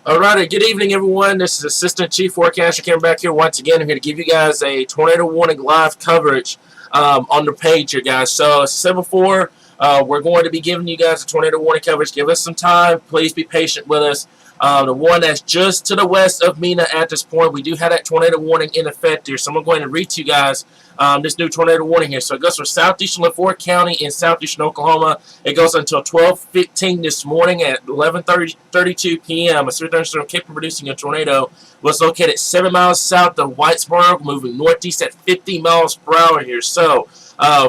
Alrighty, good evening, everyone. This is Assistant Chief Forecaster Cam back here once again. I'm here to give you guys a tornado warning live coverage on the page here, guys. So, as I said before, we're going to be giving you guys a tornado warning coverage. Give us some time. Please be patient with us. The one that's just to the west of Mena at this point, we do have that tornado warning in effect here. So I'm going to read to you guys this new tornado warning here. So it goes from southeastern LaForte County in southeastern Oklahoma. It goes until 12:15 this morning at 11:32 p.m. A severe thunderstorm capable of producing a tornado was located 7 miles south of Whitesboro, moving northeast at 50 miles per hour here. So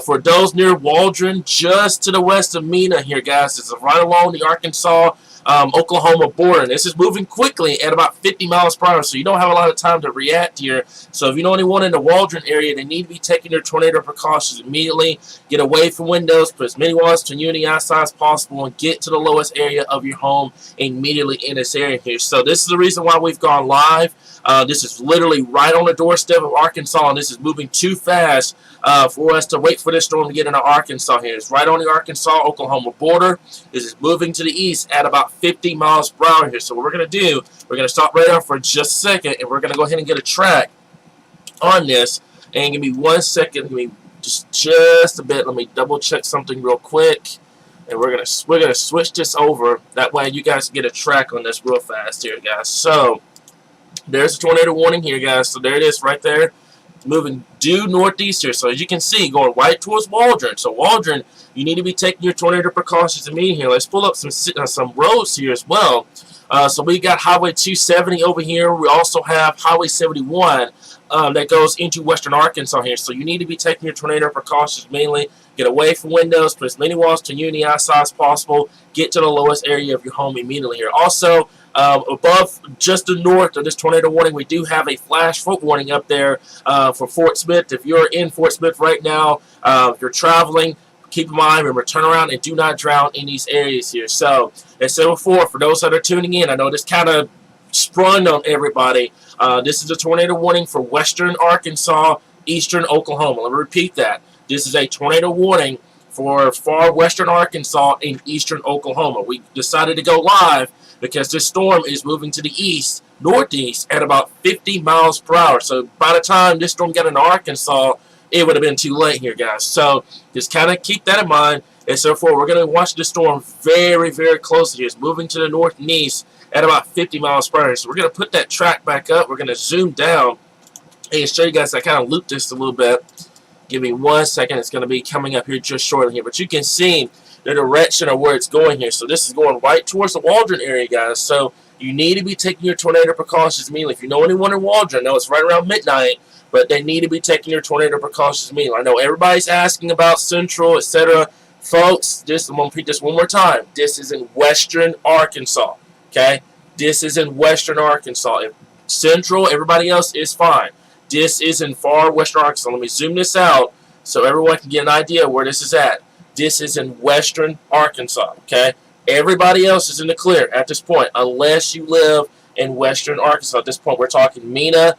for those near Waldron, just to the west of Mena here, guys, it's right along the Arkansas Oklahoma border. This is moving quickly at about 50 miles per hour, so you don't have a lot of time to react here. So if you know anyone in the Waldron area, they need to be taking their tornado precautions immediately. Get away from windows, put as many walls to unity outside as possible, and get to the lowest area of your home immediately in this area here. So this is the reason why we've gone live. This is literally right on the doorstep of Arkansas, and this is moving too fast for us to wait for this storm to get into Arkansas here. It's right on the Arkansas-Oklahoma border. This is moving to the east at about 50 miles per hour here. So what we're going to do, we're going to stop right off for just a second, and we're going to go ahead and get a track on this. And give me 1 second. Give me just a bit. Let me double check something real quick. And we're gonna switch this over. That way you guys can get a track on this real fast here, guys. So there's a tornado warning here, guys. So there it is right there. Moving due northeast here. So as you can see, going right towards Waldron. So Waldron, you need to be taking your tornado precautions immediately here. Let's pull up some roads here as well. So we got Highway 270 over here. We also have Highway 71 that goes into western Arkansas here. So you need to be taking your tornado precautions mainly. Get away from windows, put as many walls to unity outside as possible. Get to the lowest area of your home immediately here. Also, above, just to the north of this tornado warning, we do have a flash flood warning up there for Fort Smith. If you're in Fort Smith right now, if you're traveling, keep in mind, remember, turn around and do not drown in these areas here. So, as I said before, for those that are tuning in, I know this kind of sprung on everybody. This is a tornado warning for western Arkansas, eastern Oklahoma. Let me repeat that. This is a tornado warning for far western Arkansas and eastern Oklahoma. We decided to go live because this storm is moving to the east, northeast, at about 50 miles per hour. So by the time this storm got into Arkansas, it would have been too late here, guys. So just kind of keep that in mind. And so forth. We're going to watch this storm very, very closely. It's moving to the north and east at about 50 miles per hour. So we're going to put that track back up. We're going to zoom down and show you guys. I kind of looped this a little bit. Give me 1 second. It's going to be coming up here just shortly here. But you can see the direction of where it's going here. So this is going right towards the Waldron area, guys. So you need to be taking your tornado precautions immediately. If you know anyone in Waldron, I know it's right around midnight, but they need to be taking your tornado precautions immediately. I know everybody's asking about Central, etc. Folks, I'm going to repeat this one more time. This is in western Arkansas, okay? This is in western Arkansas. If Central, everybody else is fine. This is in far western Arkansas. Let me zoom this out so everyone can get an idea where this is at. This is in western Arkansas, okay? Everybody else is in the clear at this point, unless you live in western Arkansas. At this point, we're talking Mena,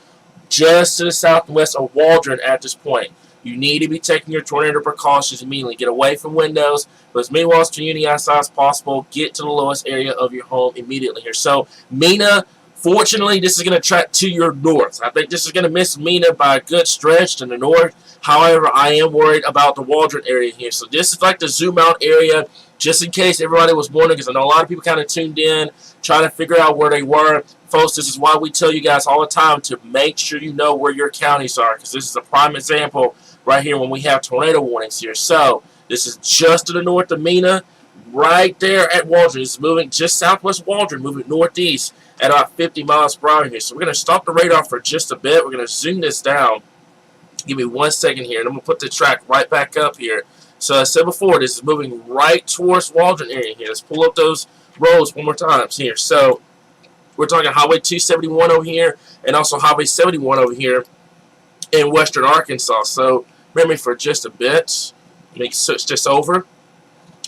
just to the southwest of Waldron at this point. You need to be taking your tornado precautions immediately. Get away from windows, put as many walls to unity outside as possible. Get to the lowest area of your home immediately here. So, Mena, fortunately, this is going to track to your north. I think this is going to miss Mena by a good stretch to the north. However, I am worried about the Waldron area here. So this is like the zoom out area, just in case everybody was wondering, because I know a lot of people kind of tuned in, trying to figure out where they were. Folks, this is why we tell you guys all the time to make sure you know where your counties are, because this is a prime example right here when we have tornado warnings here. So this is just to the north of Mena, right there at Waldron. It's moving just southwest Waldron, moving northeast at about 50 miles per hour here. So we're going to stop the radar for just a bit. We're going to zoom this down. Give me 1 second here, and I'm going to put the track right back up here. So as I said before, this is moving right towards Waldron area here. Let's pull up those roads one more time here. So we're talking Highway 271 over here and also Highway 71 over here in western Arkansas. So remember me for just a bit. Let me switch this over.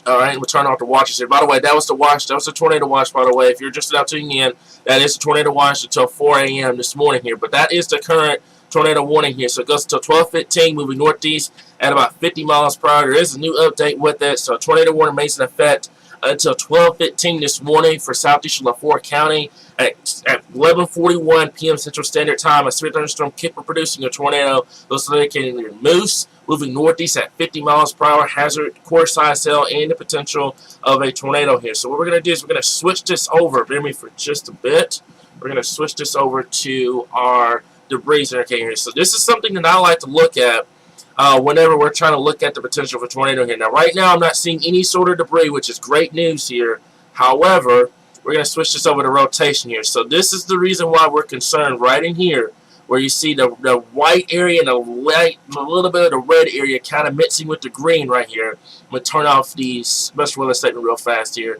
All right, we'll turn off the watches here. By the way, that was the watch. That was the tornado watch, by the way. If you're just now tuning in, that is the tornado watch until 4 a.m. this morning here. But that is the current tornado warning here. So it goes until 12:15, moving northeast at about 50 miles per hour. There is a new update with it. So tornado warning remains in effect until 12:15 this morning for southeastern LaFleur County. At 11:41 p.m. Central Standard Time, a severe thunderstorm Kipper producing a tornado. Those located near Moose, moving northeast at 50 miles per hour. Hazard, core size cell, and the potential of a tornado here. So what we're going to do is we're going to switch this over. Bear me for just a bit. We're going to switch this over to our debris indicator here. So this is something that I like to look at whenever we're trying to look at the potential for tornado here. Now, right now, I'm not seeing any sort of debris, which is great news here. However, we're going to switch this over to rotation here. So this is the reason why we're concerned right in here, where you see the white area and a little bit of the red area kind of mixing with the green right here. I'm going to turn off the special weather statement real fast here.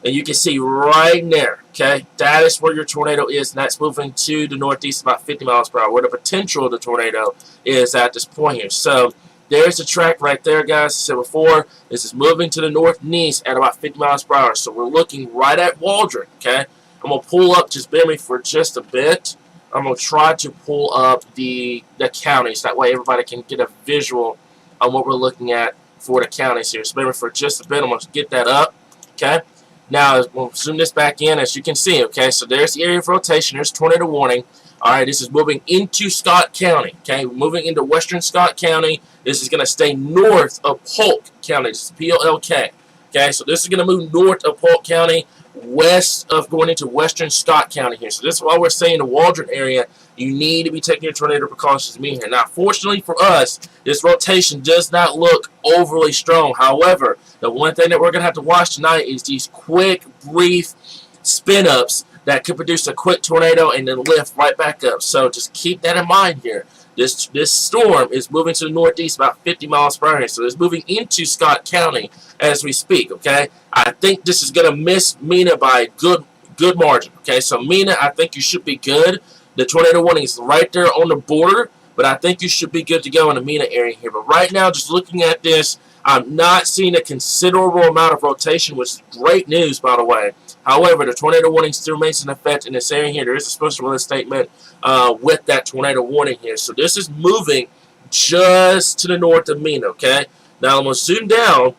And you can see right there, okay, that is where your tornado is, and that's moving to the northeast about 50 miles per hour, where the potential of the tornado is at this point here. So there's the track right there, guys. As I said before, this is moving to the north and east at about 50 miles per hour. So we're looking right at Waldron, okay? I'm going to pull up, just bear me for just a bit. I'm going to try to pull up the counties. That way everybody can get a visual on what we're looking at for the counties here. So bear me for just a bit. I'm going to get that up, okay? Now, we'll zoom this back in, as you can see, okay? So there's the area of rotation. There's tornado warning. All right, this is moving into Scott County, okay? Moving into western Scott County. This is going to stay north of Polk County. This is P-O-L-K, okay? So this is going to move north of Polk County, west of going into western Scott County here. So this is why we're saying the Waldron area, you need to be taking your tornado precautions to me here. Now, fortunately for us, this rotation does not look overly strong. However, the one thing that we're going to have to watch tonight is these quick, brief spin-ups that could produce a quick tornado and then lift right back up. So just keep that in mind here. This storm is moving to the northeast about 50 miles per hour. So it's moving into Scott County as we speak, okay? I think this is going to miss Mena by a good margin, okay? So Mena, I think you should be good. The tornado warning is right there on the border, but I think you should be good to go in the Mena area here. But right now, just looking at this, I'm not seeing a considerable amount of rotation, which is great news, by the way. However, the tornado warning still remains in effect in this area here. There is a special weather statement with that tornado warning here. So this is moving just to the north of Mena, okay? Now, I'm going to zoom down,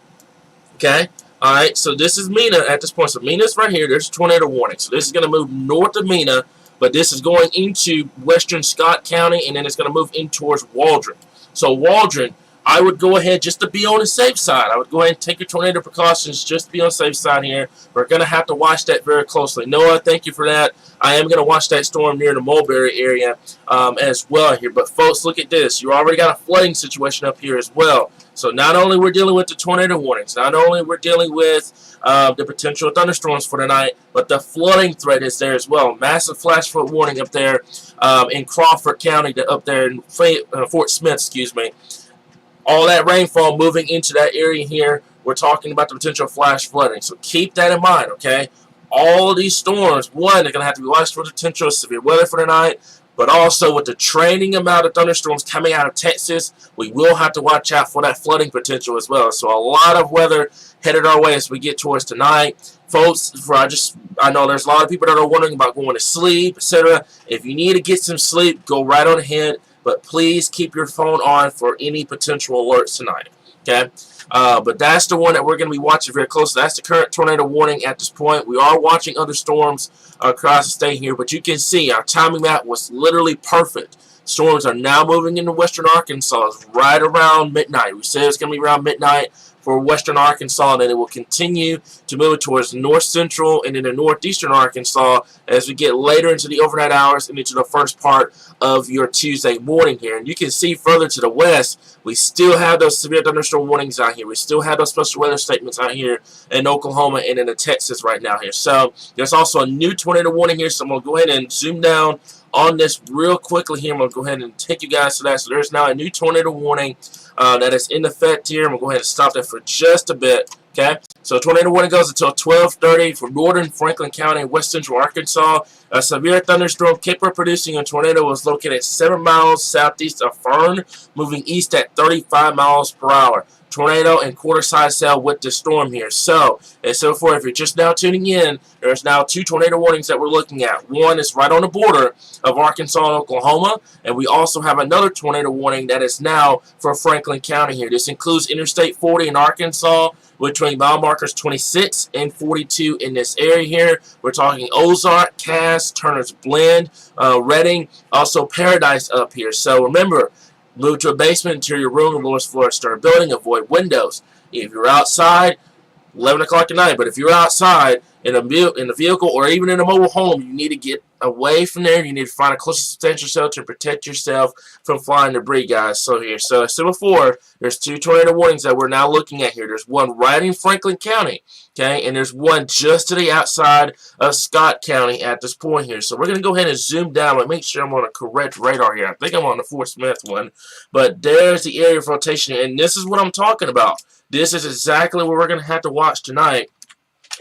okay? All right, so this is Mena at this point. So Mena's right here. There's a tornado warning. So this is going to move north of Mena, but this is going into western Scott County, and then it's going to move in towards Waldron. So Waldron, I would go ahead just to be on the safe side. I would go ahead and take your tornado precautions just to be on the safe side here. We're going to have to watch that very closely. Noah, thank you for that. I am going to watch that storm near the Mulberry area as well here. But, folks, look at this. You already got a flooding situation up here as well. So not only we're dealing with the tornado warnings, not only we're dealing with the potential thunderstorms for tonight, but the flooding threat is there as well. Massive flash flood warning up there in Crawford County, up there in Fort Smith, excuse me. All that rainfall moving into that area here, we're talking about the potential flash flooding. So keep that in mind, okay? All of these storms, one, they're going to have to be watched for the potential severe weather for tonight, but also with the training amount of thunderstorms coming out of Texas, we will have to watch out for that flooding potential as well. So a lot of weather headed our way as we get towards tonight. Folks, I know there's a lot of people that are wondering about going to sleep, etc. If you need to get some sleep, go right on ahead. But please keep your phone on for any potential alerts tonight, okay? But that's the one that we're going to be watching very closely. That's the current tornado warning at this point. We are watching other storms across the state here, but you can see our timing map was literally perfect. Storms are now moving into western Arkansas right around midnight. We said it's going to be around midnight for western Arkansas, and then it will continue to move towards north central and into northeastern Arkansas as we get later into the overnight hours and into the first part of your Tuesday morning here. And you can see further to the west, we still have those severe thunderstorm warnings out here. We still have those special weather statements out here in Oklahoma and in Texas right now here. So there's also a new tornado warning here, so I'm going to go ahead and zoom down on this real quickly here. I'm going to go ahead and take you guys to that. So there's now a new tornado warning that is in effect here. I'm going to go ahead and stop that for just a bit. Okay, so tornado warning goes until 12:30 for northern Franklin County and west central Arkansas. A severe thunderstorm Kipper producing a tornado was located 7 miles southeast of Fern, moving east at 35 miles per hour. tornado and quarter-size cell with the storm here. So, and so forth. If you're just now tuning in, there's now 2 tornado warnings that we're looking at. One is right on the border of Arkansas and Oklahoma, and we also have another tornado warning that is now for Franklin County here. This includes Interstate 40 in Arkansas, between mile markers 26 and 42 in this area here. We're talking Ozark, Cass, Turner's Blend, Redding, also Paradise up here. So remember, move to a basement, interior room, lowest floor, start building, avoid windows. If you're outside, 11 o'clock at night, but if you're outside in a vehicle or even in a mobile home, you need to get away from there. You need to find a close substantial shelter and protect yourself from flying debris, guys. So here, so as I said before, there's 2 tornado warnings that we're now looking at here. There's one right in Franklin County, okay, and there's one just to the outside of Scott County at this point here. So we're going to go ahead and zoom down and make sure I'm on a correct radar here. I think I'm on the Fort Smith one, but there's the area of rotation, and this is what I'm talking about. This is exactly what we're going to have to watch tonight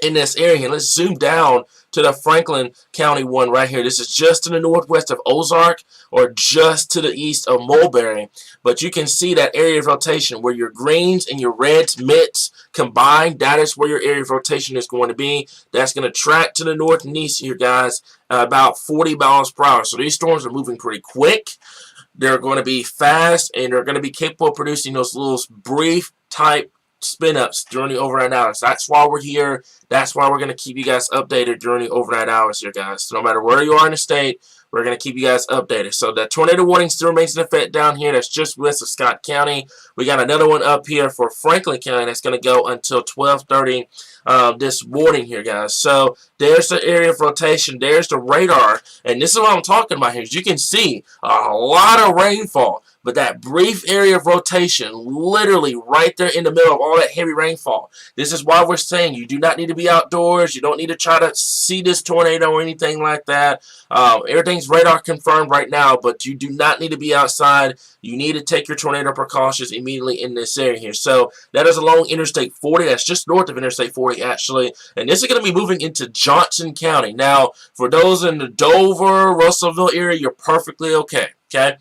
in this area. And let's zoom down to the Franklin County one right here. This is just to the northwest of Ozark or just to the east of Mulberry. But you can see that area of rotation where your greens and your reds mix combined. That is where your area of rotation is going to be. That's going to track to the north and east here, guys, about 40 miles per hour. So these storms are moving pretty quick. They're going to be fast, and they're going to be capable of producing those little brief type spin-ups during the overnight hours. That's why we're here. That's why we're going to keep you guys updated during the overnight hours here, guys. So no matter where you are in the state, we're going to keep you guys updated. So the tornado warning still remains in effect down here. That's just west of Scott County. We got another one up here for Franklin County that's going to go until 12:30 this morning here, guys. So there's the area of rotation. There's the radar. And this is what I'm talking about here. As you can see, a lot of rainfall. But that brief area of rotation, literally right there in the middle of all that heavy rainfall. This is why we're saying you do not need to be outdoors. You don't need to try to see this tornado or anything like that. Everything's radar confirmed right now, but you do not need to be outside. You need to take your tornado precautions immediately in this area here. So that is along Interstate 40. That's just north of Interstate 40, actually. And this is going to be moving into Johnson County. Now, for those in the Dover, Russellville area, you're perfectly okay. Okay?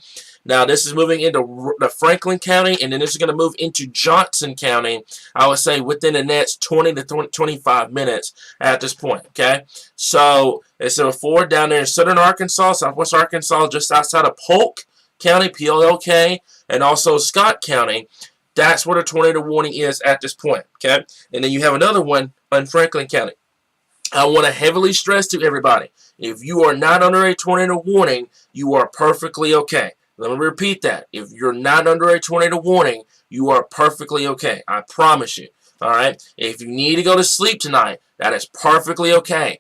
Now, this is moving into the Franklin County, and then this is going to move into Johnson County, I would say, within the next 20 to 25 minutes at this point, okay? So, it's a forward down there in southern Arkansas, southwest Arkansas, just outside of Polk County, P-O-L-K, and also Scott County. That's where the tornado warning is at this point, okay? And then you have another one in Franklin County. I want to heavily stress to everybody, if you are not under a tornado warning, you are perfectly okay. Let me repeat that. If you're not under a tornado warning, you are perfectly okay. I promise you. All right? If you need to go to sleep tonight, that is perfectly okay.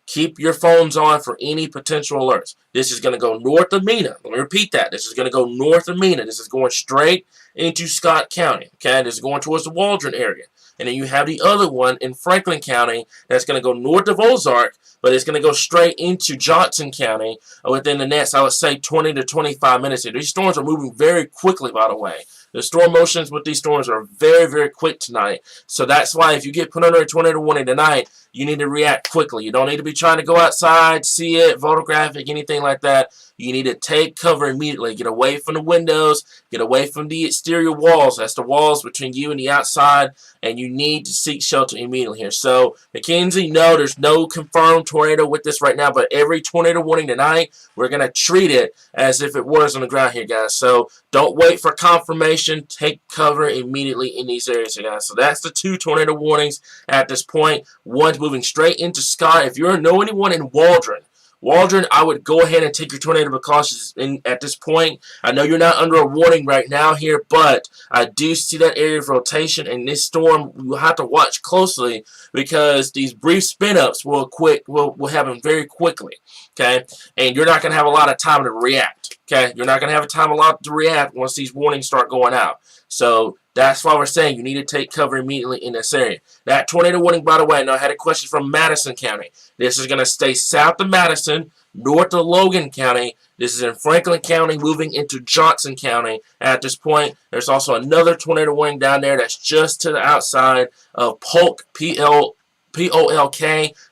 Keep your phones on for any potential alerts. This is going to go north of Mena. Let me repeat that. This is going to go north of Mena. This is going straight into Scott County. Okay? This is going towards the Waldron area. And then you have the other one in Franklin County that's going to go north of Ozark, but it's going to go straight into Johnson County within the next, I would say, 20 to 25 minutes. These storms are moving very quickly, by the way. The storm motions with these storms are very, very quick tonight. So that's why if you get put under a tornado warning tonight, you need to react quickly. You don't need to be trying to go outside, see it, photographic, anything like that. You need to take cover immediately. Get away from the windows. Get away from the exterior walls. That's the walls between you and the outside. And you need to seek shelter immediately here. So, Mackenzie, no, there's no confirmed tornado with this right now. But every tornado warning tonight, we're going to treat it as if it was on the ground here, guys. So, don't wait for confirmation. Take cover immediately in these areas here, guys. So, that's the 2 tornado warnings at this point. One's moving straight into Scott. If you know anyone in Waldron, I would go ahead and take your tornado precautions at this point. I know you're not under a warning right now here, but I do see that area of rotation, and this storm you'll have to watch closely because these brief spin-ups will happen very quickly, okay? And you're not going to have a lot of time to react, okay? You're not going to have a lot to react once these warnings start going out. So that's why we're saying you need to take cover immediately in this area. That tornado warning, by the way, I know I had a question from Madison County. This is going to stay south of Madison, north of Logan County. This is in Franklin County, moving into Johnson County at this point. There's also another tornado warning down there that's just to the outside of Polk, P-O-L-K,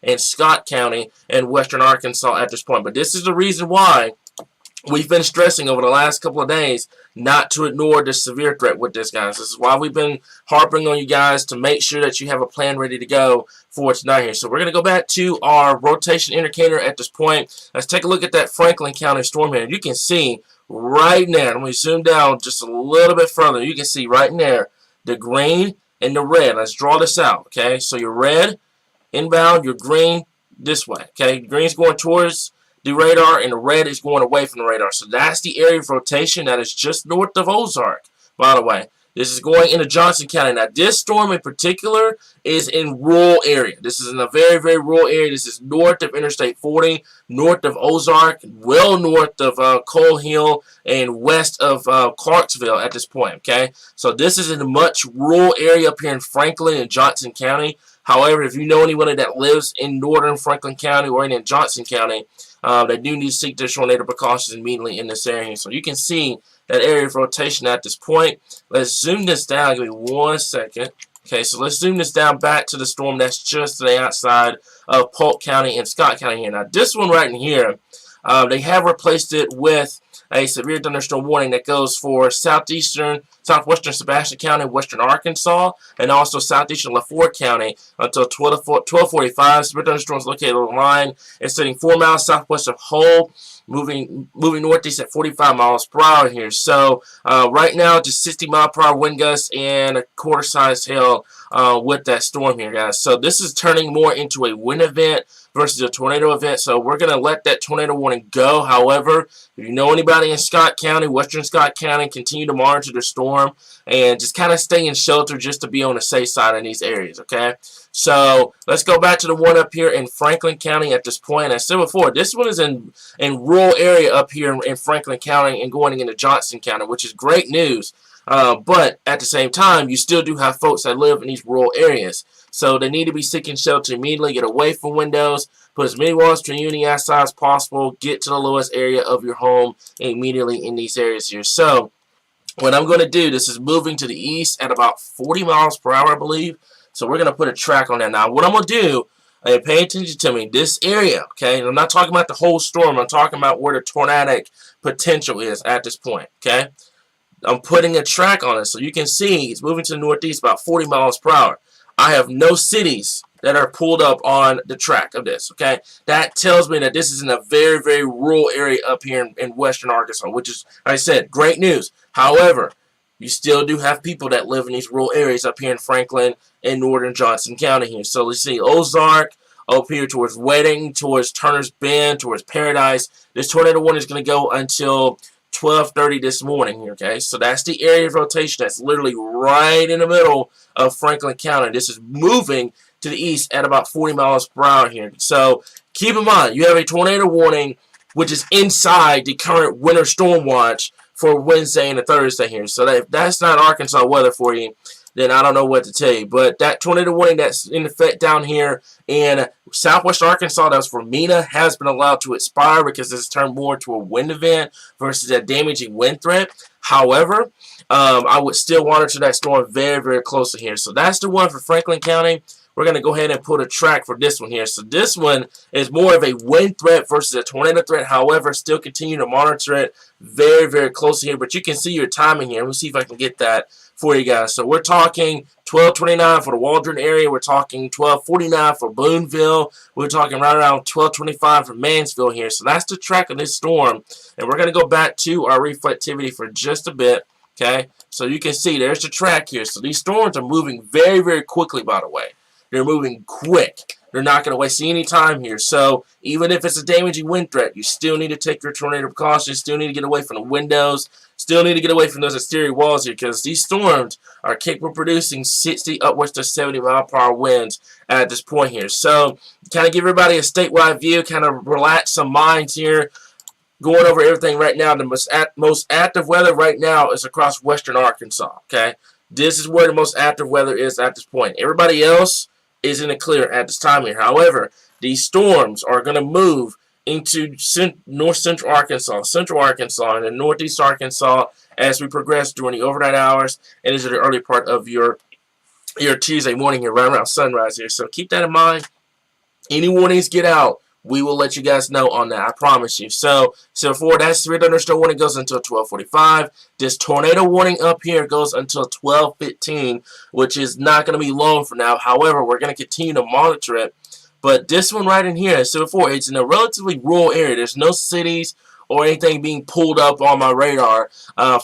and Scott County in western Arkansas at this point. But this is the reason why we've been stressing over the last couple of days not to ignore the severe threat with this, guys. This is why we've been harping on you guys to make sure that you have a plan ready to go for tonight here. So we're going to go back to our rotation indicator at this point. Let's take a look at that Franklin County storm here. You can see right now, let me zoom down just a little bit further. You can see right there the green and the red. Let's draw this out, okay? So your red inbound, your green this way, okay? Green's going towards the radar, and the red is going away from the radar. So that's the area of rotation that is just north of Ozark, by the way. This is going into Johnson County. Now, this storm in particular is in rural area. This is in a very, very rural area. This is north of Interstate 40, north of Ozark, well north of Coal Hill, and west of Clarksville at this point, okay? So this is in a much rural area up here in Franklin and Johnson County. However, if you know anyone that lives in northern Franklin County or in Johnson County, they do need to seek their tornado precautions immediately in this area. So you can see that area of rotation at this point. Let's zoom this down. Give me 1 second. Okay, so let's zoom this down back to the storm that's just to the outside of Polk County and Scott County here. Now, this one right in here, they have replaced it with a severe thunderstorm warning that goes for southwestern Sebastian County, western Arkansas, and also southeastern LaForte County until 12:45. Severe thunderstorms located on the line. It's sitting 4 miles southwest of Hull, moving northeast at 45 miles per hour here. So right now, just 60-mile-per-hour wind gusts and a quarter-sized hail with that storm here, guys. So this is turning more into a wind event versus a tornado event. So we're going to let that tornado warning go. However, if you know anybody in Scott County, western Scott County, continue to monitor the storm and just kind of stay in shelter just to be on the safe side in these areas, okay? So let's go back to the one up here in Franklin County at this point. As I said before, this one is in rural area up here in Franklin County and going into Johnson County, which is great news. But at the same time, you still do have folks that live in these rural areas. So they need to be seeking shelter immediately, get away from windows, put as many walls between you and the outside as possible, get to the lowest area of your home immediately in these areas here. So what I'm going to do, this is moving to the east at about 40 miles per hour, I believe. So we're going to put a track on that. Now, what I'm going to do, pay attention to me, this area, okay? And I'm not talking about the whole storm. I'm talking about where the tornadic potential is at this point, okay? I'm putting a track on it so you can see it's moving to the northeast about 40 miles per hour. I have no cities that are pulled up on the track of this, okay? That tells me that this is in a very, very rural area up here in western Arkansas, which is, like I said, great news. However, you still do have people that live in these rural areas up here in Franklin and northern Johnson County here. So let's see, Ozark, up here towards Wedding, towards Turner's Bend, towards Paradise. This tornado warning is going to go until 12:30 this morning here, okay? So that's the area of rotation that's literally right in the middle of Franklin County. This is moving to the east at about 40 miles per hour here. So keep in mind, you have a tornado warning which is inside the current winter storm watch for Wednesday and Thursday here. So if that's not Arkansas weather for you, then I don't know what to tell you. But that tornado warning that's in effect down here in southwest Arkansas, that's for MENA, has been allowed to expire because it's turned more to a wind event versus a damaging wind threat. However, I would still monitor that storm very, very closely here. So that's the one for Franklin County. We're going to go ahead and put a track for this one here. So this one is more of a wind threat versus a tornado threat. However, still continue to monitor it very, very closely here. But you can see your timing here. Let me see if I can get that for you guys. So we're talking 12:29 for the Waldron area. We're talking 12:49 for Boonville. We're talking right around 12:25 for Mansfield here. So that's the track of this storm. And we're going to go back to our reflectivity for just a bit. Okay, so you can see there's the track here. So these storms are moving very, very quickly, by the way. They're moving quick. They're not going to waste any time here. So even if it's a damaging wind threat, you still need to take your tornado precautions. Still need to get away from the windows. Still need to get away from those exterior walls here because these storms are capable of producing 60 upwards to 70 mile per hour winds at this point here. So kind of give everybody a statewide view, kind of relax some minds here. Going over everything right now, the most active weather right now is across western Arkansas, okay? This is where the most active weather is at this point. Everybody else is in the clear at this time here. However, these storms are going to move into north central Arkansas, and then northeast Arkansas as we progress during the overnight hours and into the early part of your Tuesday morning here, right around sunrise here. So keep that in mind. Any warnings get out we will let you guys know on that. I promise you. So for that severe thunderstorm warning goes until 12:45. This tornado warning up here goes until 12:15, which is not going to be long for now. However, we're going to continue to monitor it. But this one right in here, so before, it's in a relatively rural area. There's no cities or anything being pulled up on my radar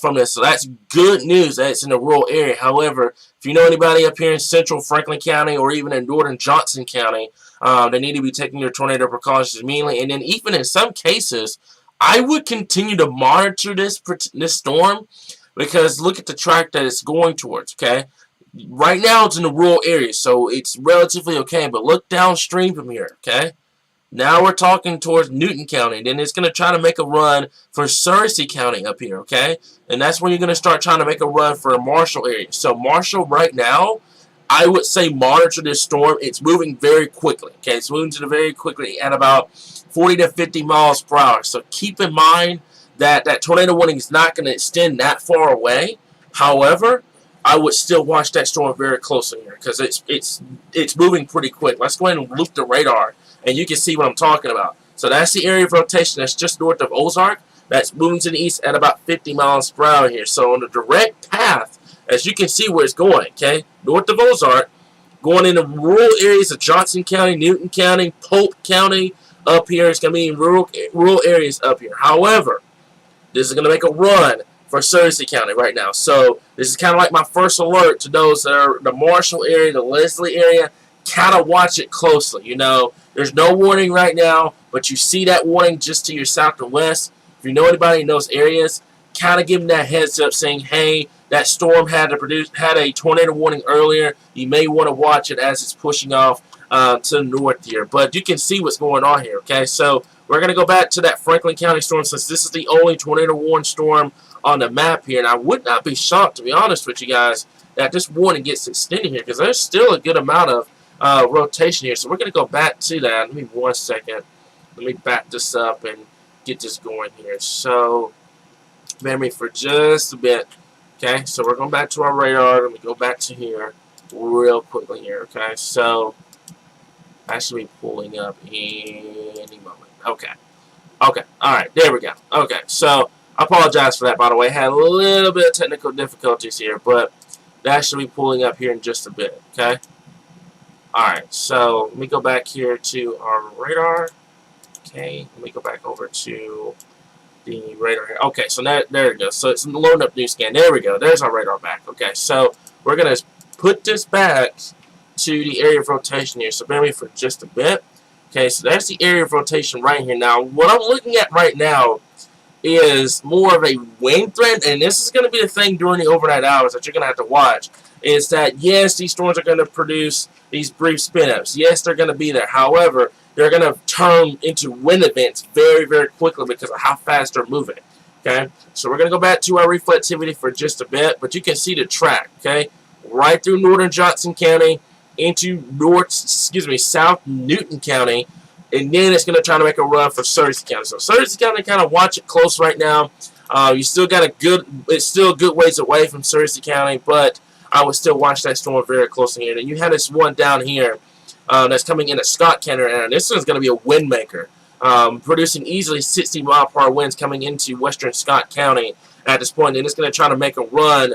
from this. So that's good news that it's in a rural area. However, if you know anybody up here in central Franklin County or even in northern Johnson County, they need to be taking their tornado precautions immediately. And then even in some cases, I would continue to monitor this storm, because look at the track that it's going towards, okay? Right now it's in the rural area, so it's relatively okay. But look downstream from here, okay? Now we're talking towards Newton County. Then it's going to try to make a run for Searcy County up here, okay? And that's when you're going to start trying to make a run for a Marshall area. So Marshall right now, I would say monitor this storm. It's moving very quickly, okay? It's moving very quickly at about 40 to 50 miles per hour. So keep in mind that that tornado warning is not going to extend that far away. However, I would still watch that storm very closely here, because it's moving pretty quick. Let's go ahead and loop the radar, and you can see what I'm talking about. So that's the area of rotation that's just north of Ozark. That's moving to the east at about 50 miles per hour here. So on the direct path, as you can see where it's going, okay, north of Ozark, going into rural areas of Johnson County, Newton County, Polk County, up here. It's going to be in rural areas up here. However, this is going to make a run for Searcy County right now. So this is kind of like my first alert to those that are the Marshall area, the Leslie area. Kind of watch it closely. You know, there's no warning right now, but you see that warning just to your south and west. If you know anybody in those areas, kind of give them that heads up saying, hey, that storm had a tornado warning earlier. You may want to watch it as it's pushing off to the north here. But you can see what's going on here, okay? So we're going to go back to that Franklin County storm, since this is the only tornado warning storm on the map here. And I would not be shocked, to be honest with you guys, that this warning gets extended here, because there's still a good amount of rotation here. So we're going to go back to that. Give me 1 second. Let me back this up and get this going here. So bear me for just a bit. Okay, so we're going back to our radar. Let me go back to here real quickly here. Okay, so I should be pulling up any moment. Okay, all right, there we go. Okay, so I apologize for that, by the way. Had a little bit of technical difficulties here, but that should be pulling up here in just a bit. Okay, all right, so let me go back here to our radar. Okay, let me go back over to the radar here. Okay, so there it goes. So it's loading up new scan. There we go. There's our radar back. Okay, so we're going to put this back to the area of rotation here. So bear with me for just a bit. Okay, so that's the area of rotation right here. Now, what I'm looking at right now is more of a wind threat, and this is going to be the thing during the overnight hours that you're going to have to watch, is that, yes, these storms are going to produce these brief spin-ups. Yes, they're going to be there. However, they're going to turn into wind events very, very quickly because of how fast they're moving. Okay, so we're going to go back to our reflectivity for just a bit, but you can see the track, okay, right through northern Johnson County into South Newton County, and then it's going to try to make a run for Searcy County. So Searcy County, kind of watch it close right now. You still got it's still a good ways away from Searcy County, but I would still watch that storm very closely here. And you have this one down here that's coming into Scott County, and this one's going to be a wind maker, producing easily 60-mile-per-hour winds coming into western Scott County at this point. And it's going to try to make a run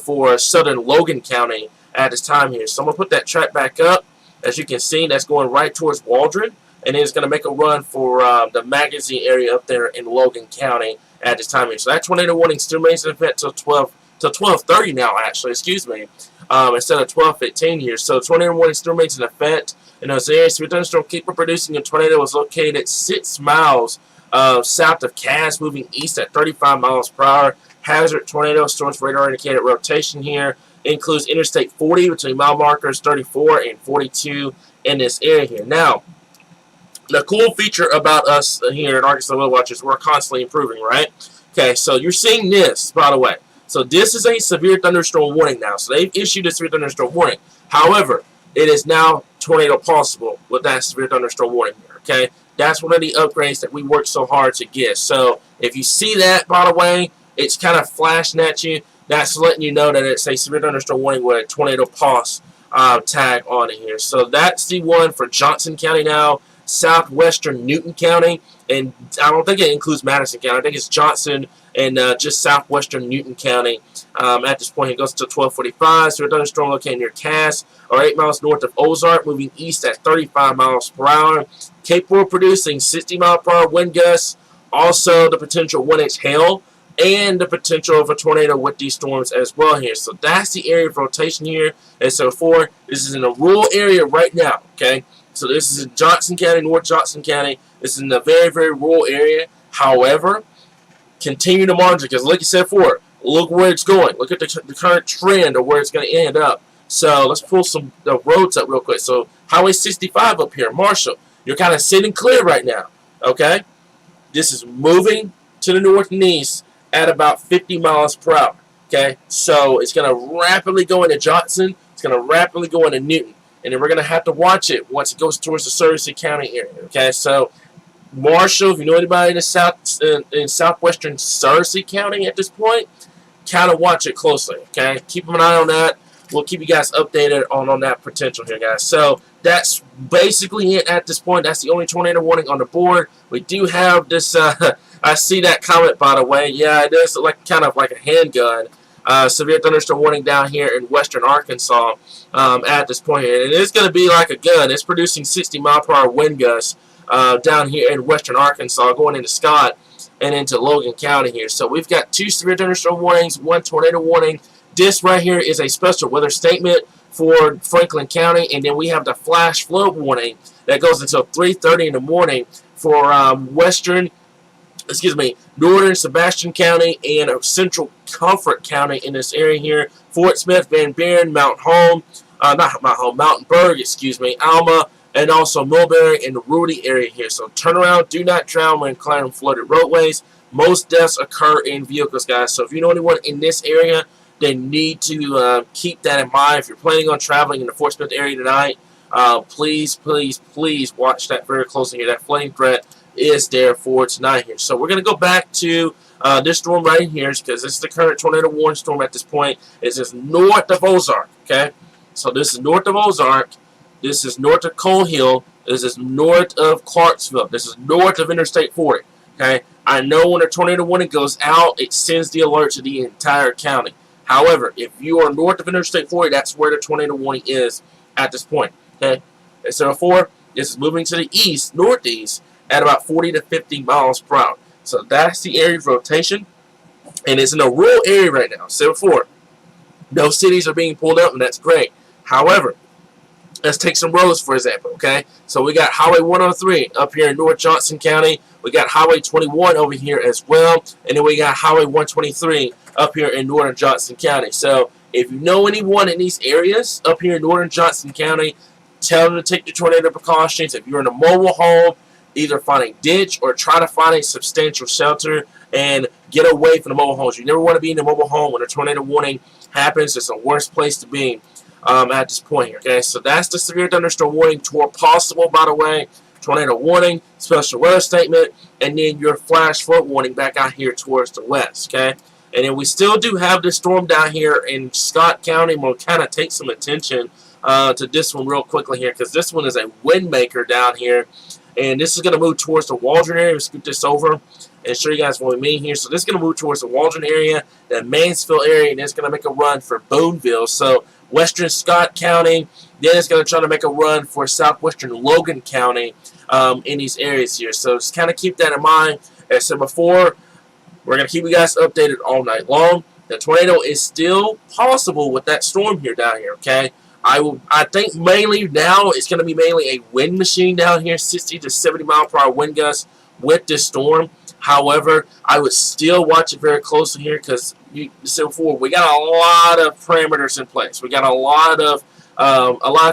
for southern Logan County at this time here. So I'm going to put that track back up. As you can see, that's going right towards Waldron, and then it's going to make a run for the Magazine area up there in Logan County at this time here. So that tornado warning still remains in effect till 12:30 now, actually, excuse me, instead of 12:15 here. So tornado warning still remains in effect in those areas. Severe thunderstorm keeper producing a tornado was located 6 miles south of Cass, moving east at 35 miles per hour. Hazard tornado source radar indicated rotation here includes Interstate 40 between mile markers 34 and 42 in this area here. Now, the cool feature about us here at Arkansas Weather Watch is we're constantly improving, right? Okay, so you're seeing this, by the way. So this is a severe thunderstorm warning now. So they've issued a severe thunderstorm warning. However, it is now tornado possible with that severe thunderstorm warning here, okay? That's one of the upgrades that we worked so hard to get. So if you see that, by the way, it's kind of flashing at you. That's letting you know that it's a severe thunderstorm warning with a tornado pause tag on it here. So that's the one for Johnson County now. southwestern Newton County, and I don't think it includes Madison County. I think it's Johnson and just southwestern Newton County. At this point, it goes to 1245. So, another storm located near Cass, or 8 miles north of Ozark, moving east at 35 miles per hour. Capable of producing 60-mile-per-hour wind gusts. Also, the potential 1-inch hail, and the potential of a tornado with these storms as well here. So that's the area of rotation here. And so this is in a rural area right now, okay? So this is in Johnson County, North Johnson County. This is in a very, very rural area. However, continue to monitor, because like I said before, look where it's going. Look at the current trend of where it's going to end up. So let's pull some roads up real quick. So Highway 65 up here, Marshall. You're kind of sitting clear right now, okay? This is moving to the north and east at about 50 miles per hour, okay? So it's going to rapidly go into Johnson. It's going to rapidly go into Newton. And then we're going to have to watch it once it goes towards the Searcy County area, okay? So Marshall, if you know anybody in the in southwestern Searcy County at this point, kind of watch it closely, okay? Keep an eye on that. We'll keep you guys updated on that potential here, guys. So that's basically it at this point. That's the only tornado warning on the board. We do have this, I see that comment, by the way. Yeah, it is kind of like a handgun. Severe thunderstorm warning down here in western Arkansas at this point here. And it's going to be like a gun. It's producing 60-mile-per-hour wind gusts down here in western Arkansas, going into Scott and into Logan County here. So we've got 2 severe thunderstorm warnings, 1 tornado warning. This right here is a special weather statement for Franklin County, and then we have the flash flood warning that goes until 3:30 in the morning for northern Sebastian County and central Comfort County in this area here. Fort Smith, Van Buren, Mountain Berg, Alma, and also Mulberry and the Rudy area here. So turn around, do not drown when climbing flooded roadways. Most deaths occur in vehicles, guys. So if you know anyone in this area, they need to keep that in mind. If you're planning on traveling in the Fort Smith area tonight, please, please, please watch that very closely here. That flooding threat is there for tonight here. So we're going to go back to this storm right here, because this is the current tornado warning storm at this point. It's just north of Ozark, okay? So this is north of Ozark. This is north of Coal Hill. This is north of Clarksville. This is north of Interstate 40, okay? I know when a tornado warning goes out, it sends the alert to the entire county. However, if you are north of Interstate 40, that's where the tornado warning is at this point, okay? And so therefore, this is moving to the east, northeast, at about 40 to 50 miles per hour. So that's the area of rotation, and it's in a rural area right now. So before, no cities are being pulled up, and that's great. However, let's take some roads, for example, okay? So we got Highway 103 up here in North Johnson County. We got Highway 21 over here as well, and then we got Highway 123 up here in northern Johnson County. So if you know anyone in these areas up here in northern Johnson County, tell them to take the tornado precautions. If you're in a mobile home, either find a ditch or try to find a substantial shelter and get away from the mobile homes. You never want to be in a mobile home when a tornado warning happens. It's the worst place to be at this point here, okay? So that's the severe thunderstorm warning, possible, by the way, tornado warning, special weather statement, and then your flash flood warning back out here towards the west, okay? And then we still do have this storm down here in Scott County. We'll kind of take some attention to this one real quickly here, because this one is a wind maker down here. And this is going to move towards the Waldron area. We'll scoot this over and show you guys what we mean here. So this is going to move towards the Waldron area, the Mansfield area, and it's going to make a run for Boonville. So western Scott County, then it's going to try to make a run for southwestern Logan County in these areas here. So just kind of keep that in mind. As I said before, we're going to keep you guys updated all night long. The tornado is still possible with that storm here down here, okay? I think mainly now it's going to be mainly a wind machine down here, 60 to 70 mile per hour wind gusts with this storm. However, I would still watch it very closely here, because you said before, we got a lot of parameters in place. We got a lot of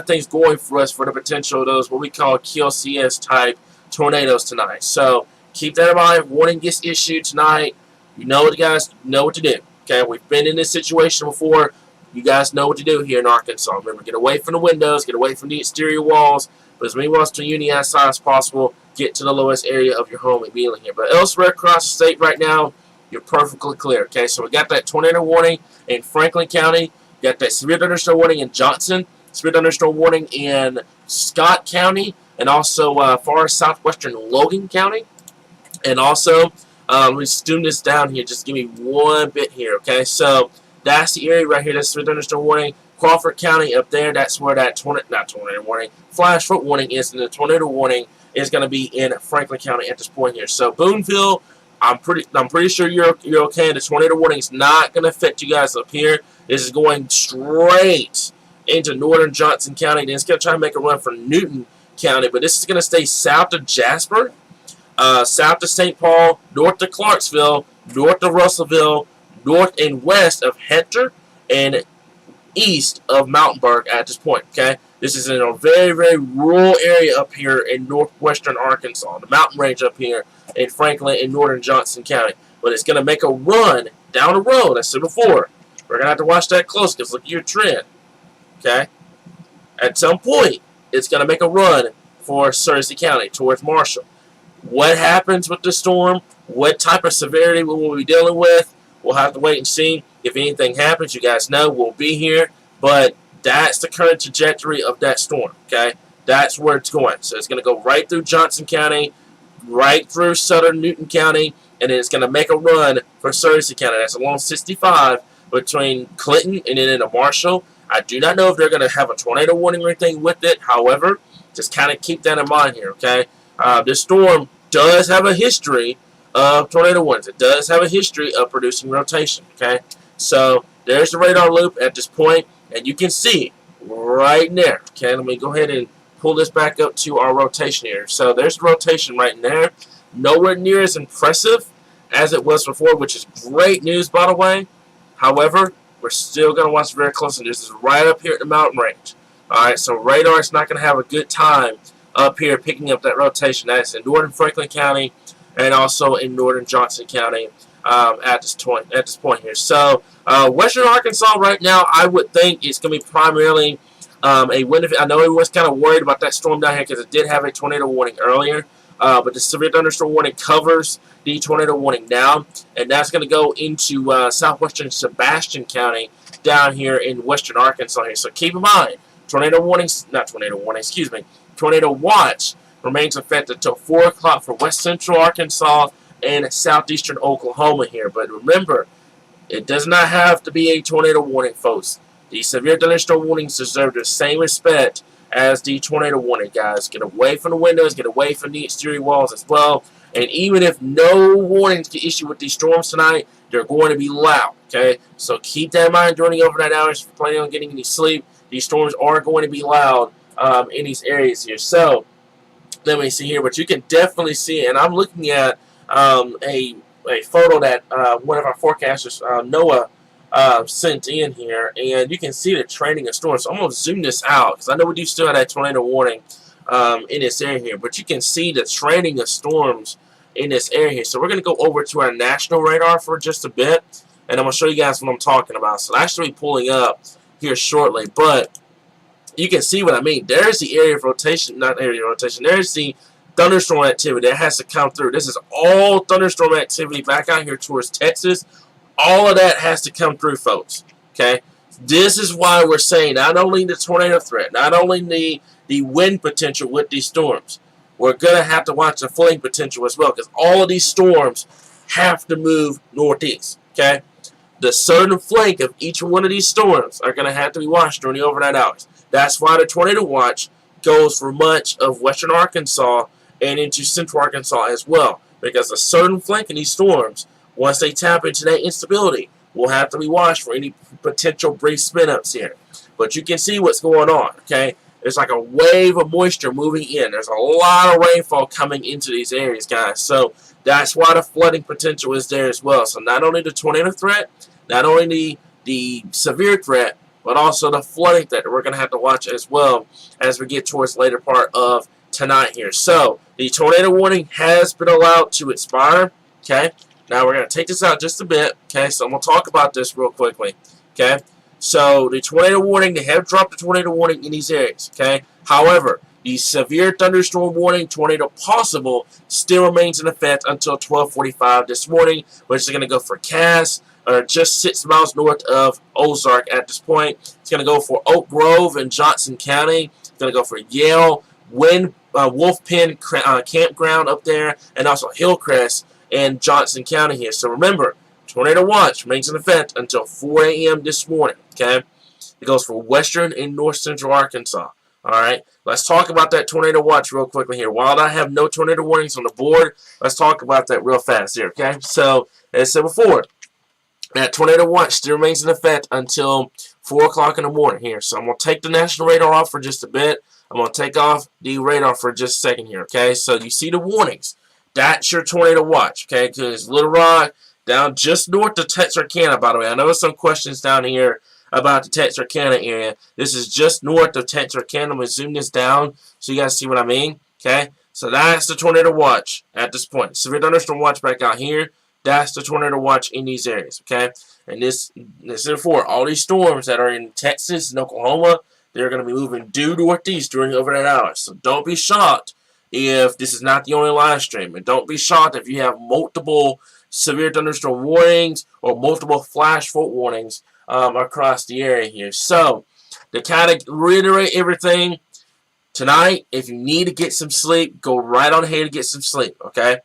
things going for us for the potential of those what we call QLCS type tornadoes tonight. So keep that in mind. Warning gets issued tonight. You know, guys know what to do. Okay, we've been in this situation before. You guys know what to do here in Arkansas. Remember, get away from the windows, get away from the exterior walls, but as many walls to the outside as possible. Get to the lowest area of your home immediately here. But elsewhere across the state right now, you're perfectly clear. Okay, so we got that tornado warning in Franklin County. Got that severe thunderstorm warning in Johnson. severe thunderstorm warning in Scott County and also far southwestern Logan County. And also, let me zoom this down here. Just give me one bit here, okay? So that's the area right here. That's severe thunderstorm warning. Crawford County up there. That's where that tornado warning, flash flood warning is, and the tornado warning is going to be in Franklin County at this point here. So Boonville, I'm pretty sure you're okay. The tornado warning is not going to affect you guys up here. This is going straight into northern Johnson County. Then it's going to try to make a run for Newton County, but this is going to stay south of Jasper, south of St. Paul, north of Clarksville, north of Russellville, north and west of Hector, and east of Mountainburg at this point, okay? This is in a very, very rural area up here in northwestern Arkansas, the mountain range up here in Franklin and northern Johnson County. But it's going to make a run down the road, I said before. We're going to have to watch that close because look at your trend, okay? At some point, it's going to make a run for Searcy County towards Marshall. What happens with the storm, what type of severity we will be dealing with, we'll have to wait and see. If anything happens, you guys know we'll be here. But that's the current trajectory of that storm, okay? That's where it's going. So it's going to go right through Johnson County, right through southern Newton County, and then it's going to make a run for Searcy County. That's along 65 between Clinton and then into Marshall. I do not know if they're going to have a tornado warning or anything with it. However, just kind of keep that in mind here, okay? This storm does have a history of tornado warnings. It does have a history of producing rotation, okay? So there's the radar loop at this point, and you can see right there. Okay, let me go ahead and pull this back up to our rotation here. So there's the rotation right in there. Nowhere near as impressive as it was before, which is great news, by the way. However, we're still going to watch very closely. This is right up here at the mountain range. All right, so radar is not going to have a good time up here picking up that rotation. That's in northern Franklin County and also in northern Johnson County. At this point here. So western Arkansas right now, I would think it's going to be primarily a wind event. I know everyone's kind of worried about that storm down here because it did have a tornado warning earlier, but the severe thunderstorm warning covers the tornado warning now, and that's going to go into southwestern Sebastian County down here in western Arkansas here. So keep in mind, tornado watch remains effective until 4 o'clock for west central Arkansas and southeastern Oklahoma here. But remember, it does not have to be a tornado warning, folks. The severe thunderstorm warnings deserve the same respect as the tornado warning, guys. Get away from the windows, get away from the exterior walls as well. And even if no warnings get issued with these storms tonight, they're going to be loud, okay? So keep that in mind during the overnight hours if you're planning on getting any sleep. These storms are going to be loud in these areas here. So let me see here, but you can definitely see it. And I'm looking at a photo that one of our forecasters, Noah, sent in here, and you can see the trending of storms. So I'm going to zoom this out because I know we do still have that tornado warning in this area here, but you can see the trending of storms in this area here. So we're going to go over to our national radar for just a bit, and I'm going to show you guys what I'm talking about. So that's actually pulling up here shortly, but you can see what I mean. There's the area of rotation, not area of rotation, there's the thunderstorm activity that has to come through. This is all thunderstorm activity back out here towards Texas. All of that has to come through, folks. Okay? This is why we're saying not only the tornado threat, not only the wind potential with these storms, we're going to have to watch the flooding potential as well, because all of these storms have to move northeast. Okay? The southern flank of each one of these storms are going to have to be watched during the overnight hours. That's why the tornado watch goes for much of western Arkansas and into central Arkansas as well, because a certain flank in these storms, once they tap into that instability, will have to be watched for any potential brief spin-ups here. But you can see what's going on, okay? There's like a wave of moisture moving in. There's a lot of rainfall coming into these areas, guys. So that's why the flooding potential is there as well. So not only the tornado threat, not only the severe threat, but also the flooding threat that we're going to have to watch as well as we get towards the later part of tonight here. So the tornado warning has been allowed to expire, okay? Now we're going to take this out just a bit, okay? So I'm going to talk about this real quickly, okay? So the tornado warning, they have dropped the tornado warning in these areas, okay? However, the severe thunderstorm warning, tornado possible, still remains in effect until 12:45 this morning, which is going to go for Cass, or just 6 miles north of Ozark at this point. It's going to go for Oak Grove in Johnson County. It's going to go for Yale, Wolf Pen Campground up there, and also Hillcrest in Johnson County here. So remember, tornado watch remains in effect until 4 a.m. this morning. Okay, it goes for western and north central Arkansas. All right, let's talk about that tornado watch real quickly here. While I have no tornado warnings on the board, let's talk about that real fast here. Okay, so as I said before, that tornado watch still remains in effect until 4 o'clock in the morning here. So I'm going to take the national radar off for just a bit. I'm going to take off the radar for just a second here. Okay, so you see the warnings. That's your tornado watch. Okay, because Little Rock down just north of Texarkana, by the way. I know there's some questions down here about the Texarkana area. This is just north of Texarkana. I'm going to zoom this down so you guys see what I mean. Okay, so that's the tornado watch at this point. Severe thunderstorm watch back out here. That's the tornado watch in these areas. Okay, and this is for all these storms that are in Texas and Oklahoma. They're going to be moving due northeast during overnight hours. So don't be shocked if this is not the only live stream. And don't be shocked if you have multiple severe thunderstorm warnings or multiple flash flood warnings across the area here. So, to kind of reiterate everything, tonight, if you need to get some sleep, go right on ahead and get some sleep, okay?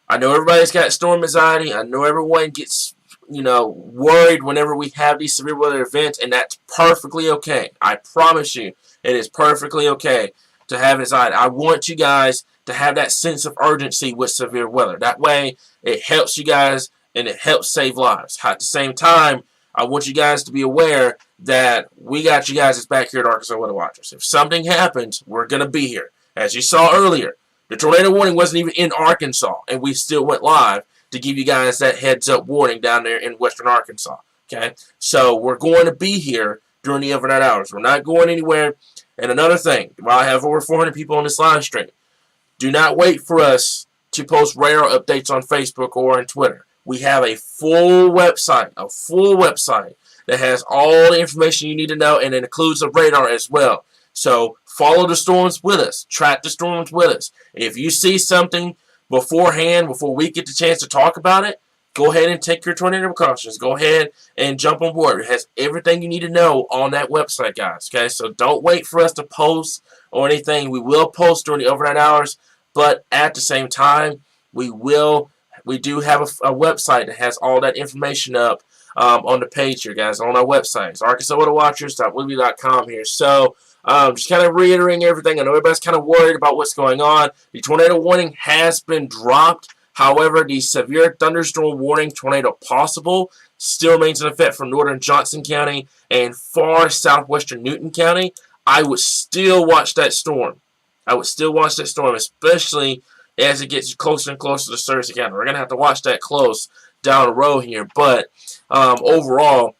I know everybody's got storm anxiety. I know everyone gets, worried whenever we have these severe weather events, and that's perfectly okay. I promise you, it is perfectly okay to have anxiety. I want you guys to have that sense of urgency with severe weather. That way, it helps you guys, and it helps save lives. At the same time, I want you guys to be aware that we got you guys back here at Arkansas Weather Watchers. If something happens, we're going to be here. As you saw earlier, the tornado warning wasn't even in Arkansas, and we still went live to give you guys that heads-up warning down there in western Arkansas. Okay, so we're going to be here during the overnight hours. We're not going anywhere. And another thing, while I have over 400 people on this live stream, do not wait for us to post radar updates on Facebook or on Twitter. We have a full website that has all the information you need to know, and it includes the radar as well. So follow the storms with us. Track the storms with us. And if you see something beforehand, before we get the chance to talk about it, go ahead and take your tornado precautions. Go ahead and jump on board. It has everything you need to know on that website, guys. Okay, so don't wait for us to post or anything. We will post during the overnight hours, but at the same time, we do have a website that has all that information up on the page here, guys, on our website. It's arkansasweatherwatchers.weebly.com here. So just kind of reiterating everything. I know everybody's kind of worried about what's going on. The tornado warning has been dropped. However, the severe thunderstorm warning, tornado possible, still remains in effect for northern Johnson County and far southwestern Newton County. I would still watch that storm. Especially as it gets closer and closer to Searcy County. We're going to have to watch that close down the road here. But overall,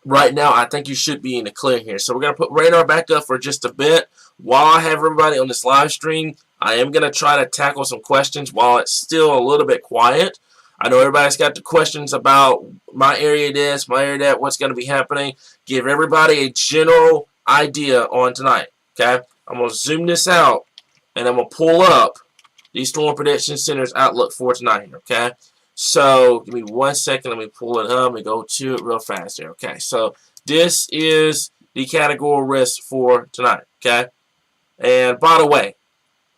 right now, I think you should be in the clear here. So we're going to put radar back up for just a bit. While I have everybody on this live stream, I am going to try to tackle some questions while it's still a little bit quiet. I know everybody's got the questions about my area this, my area that, what's going to be happening. Give everybody a general idea on tonight. Okay? I'm going to zoom this out, and I'm going to pull up the Storm Prediction Center's outlook for tonight. Okay? So, give me 1 second. Let me pull it up and go to it real fast here. Okay? So, this is the category risk for tonight. Okay? And by the way,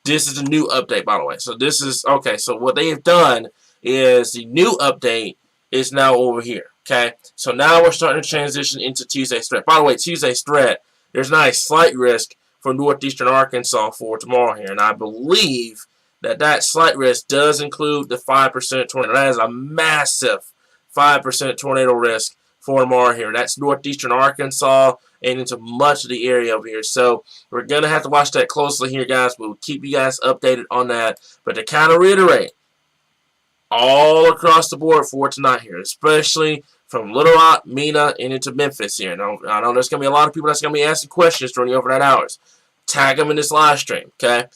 this is a new update, by the way. So this is, okay, so what they have done is the new update is now over here, okay? So now we're starting to transition into Tuesday's threat. By the way, Tuesday's threat, there's not a slight risk for northeastern Arkansas for tomorrow here. And I believe that slight risk does include the 5% tornado. That is a massive 5% tornado risk for tomorrow here. That's northeastern Arkansas and into much of the area over here. So we're going to have to watch that closely here, guys. We'll keep you guys updated on that. But to kind of reiterate, all across the board for tonight here, especially from Little Rock, Mena, and into Memphis here. Now, I know there's going to be a lot of people that's going to be asking questions during the overnight hours. Tag them in this live stream, okay?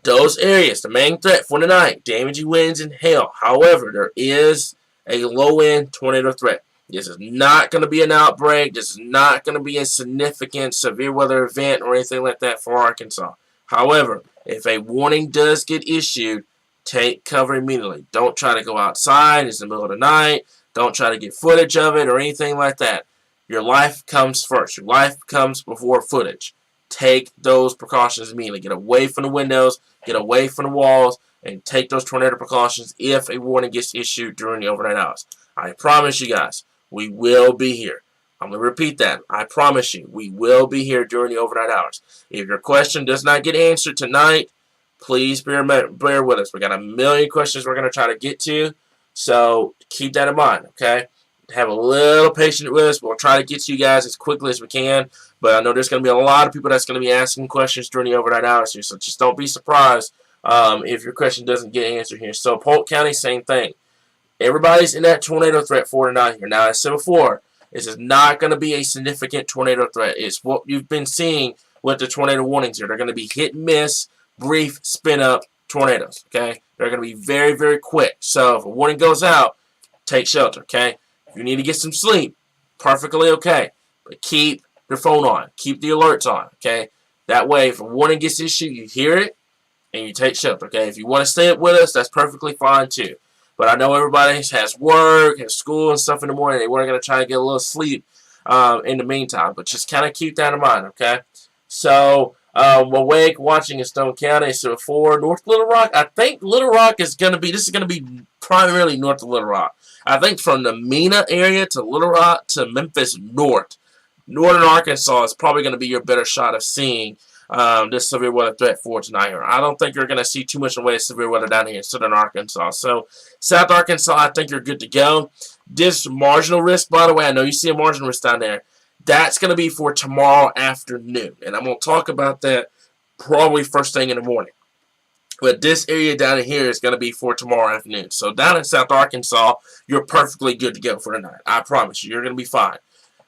Those areas, the main threat for tonight, damaging winds and hail. However, there is a low-end tornado threat. This is not going to be an outbreak. This is not going to be a significant severe weather event or anything like that for Arkansas. However, if a warning does get issued, take cover immediately. Don't try to go outside. It's the middle of the night. Don't try to get footage of it or anything like that. Your life comes first. Your life comes before footage. Take those precautions immediately. Get away from the windows, get away from the walls, and take those tornado precautions if a warning gets issued during the overnight hours. I promise you guys, we will be here. I'm going to repeat that. I promise you, we will be here during the overnight hours. If your question does not get answered tonight, please bear with us. We got a million questions we're going to try to get to, so keep that in mind, okay? Have a little patience with us. We'll try to get to you guys as quickly as we can, but I know there's going to be a lot of people that's going to be asking questions during the overnight hours here, so just don't be surprised if your question doesn't get answered here. So Polk County, same thing. Everybody's in that tornado threat for tonight here. Now, as I said before, this is not going to be a significant tornado threat. It's what you've been seeing with the tornado warnings here. They're going to be hit and miss, brief, spin-up tornadoes, okay? They're going to be very, very quick. So if a warning goes out, take shelter, okay? If you need to get some sleep, perfectly okay. But keep your phone on. Keep the alerts on, okay? That way, if a warning gets issued, you hear it, and you take shelter, okay? If you want to stay up with us, that's perfectly fine, too. But I know everybody has work, has school and stuff in the morning. They weren't going to try to get a little sleep in the meantime. But just kind of keep that in mind, okay? So, awake, watching in Stone County. So, for North Little Rock, I think Little Rock is going to be, this is going to be primarily north of Little Rock. I think from the Mena area to Little Rock to Memphis north. Northern Arkansas is probably going to be your better shot of seeing this severe weather threat for tonight here. I don't think you're going to see too much in the way of severe weather down here in southern Arkansas. So, South Arkansas, I think you're good to go. This marginal risk, by the way, I know you see a marginal risk down there. That's going to be for tomorrow afternoon. And I'm going to talk about that probably first thing in the morning. But this area down here is going to be for tomorrow afternoon. So, down in South Arkansas, you're perfectly good to go for tonight. I promise you, you're going to be fine.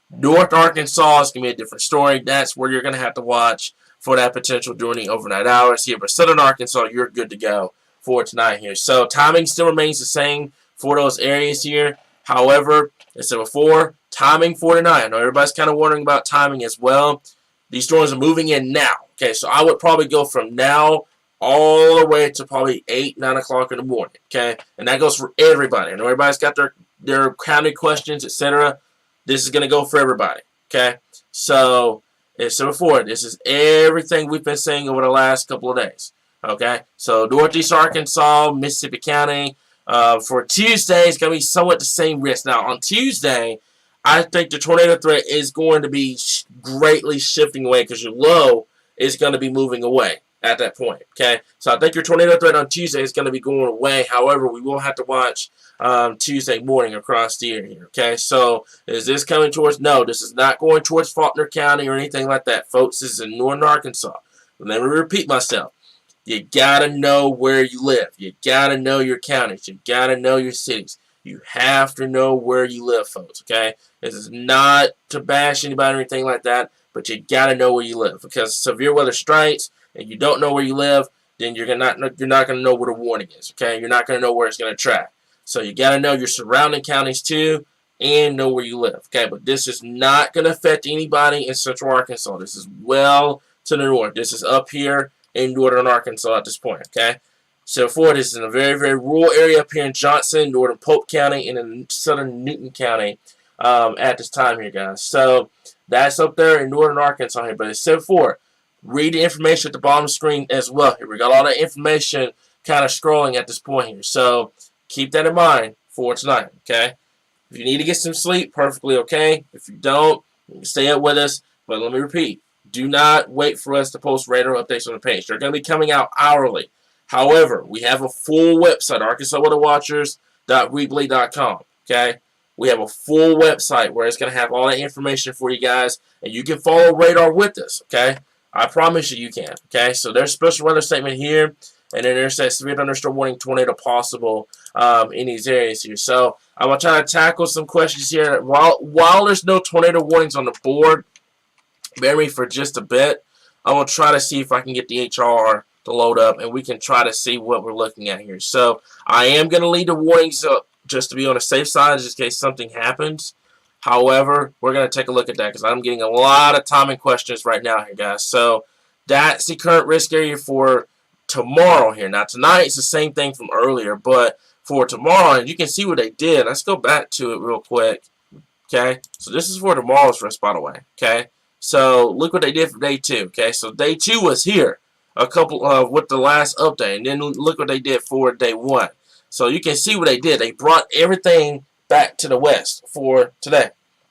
North Arkansas is going to be a different story. That's where you're going to have to watch for that potential during the overnight hours here. But Southern Arkansas, you're good to go for tonight here. So timing still remains the same for those areas here. However, as I said before, timing for tonight. I know everybody's kind of wondering about timing as well. These storms are moving in now. Okay, so I would probably go from now all the way to probably 8, 9 o'clock in the morning. Okay, and that goes for everybody. I know everybody's got their county questions, etc. This is going to go for everybody. Okay, so as I said before, this is everything we've been saying over the last couple of days. Okay, so Northeast Arkansas, Mississippi County, for Tuesday, it's going to be somewhat the same risk. Now, on Tuesday, I think the tornado threat is going to be greatly shifting away because your low is going to be moving away at that point. Okay, so I think your tornado threat on Tuesday is going to be going away. However, we will have to watch Tuesday morning across the area. Okay, so is this coming towards? No, this is not going towards Faulkner County or anything like that, folks. This is in northern Arkansas. Let me repeat myself. You gotta know where you live. You gotta know your counties. You gotta know your cities. You have to know where you live, folks. Okay, this is not to bash anybody or anything like that, but you gotta know where you live because severe weather strikes and you don't know where you live, then you're not gonna know where the warning is. Okay, you're not gonna know where it's gonna track. So you got to know your surrounding counties too and know where you live. Okay, but this is not going to affect anybody in central Arkansas. This is well to the north. This is up here in northern Arkansas at this point. Okay, so for this is in a very, very rural area up here in Johnson, northern Polk County, and in southern Newton County at this time here, guys. So that's up there in northern Arkansas here. But as said before, read the information at the bottom of the screen as well. Here we got all that information kind of scrolling at this point here. So keep that in mind for tonight, okay? If you need to get some sleep, perfectly okay. If you don't, you can stay up with us. But let me repeat, do not wait for us to post radar updates on the page. They're going to be coming out hourly. However, we have a full website, ArkansasWeatherWatchers.weebly.com, okay? We have a full website where it's going to have all that information for you guys, and you can follow radar with us, okay? I promise you can, okay? So there's a special weather statement here. And then there's that severe thunderstorm warning tornado possible in these areas here. So I'm going to try to tackle some questions here. While there's no tornado warnings on the board, bear me for just a bit. I'm going to try to see if I can get the HR to load up, and we can try to see what we're looking at here. So I am going to leave the warnings up just to be on the safe side just in case something happens. However, we're going to take a look at that because I'm getting a lot of timing questions right now here, guys. So that's the current risk area for tomorrow here. Now, tonight it's the same thing from earlier, but for tomorrow, and you can see what they did. Let's go back to it real quick. Okay, so this is for tomorrow's risk, by the way. Okay, so look what they did for day 2. Okay, so day 2 was here, a couple with the last update, and then look what they did for day 1. So you can see what they did. They brought everything back to the west for today.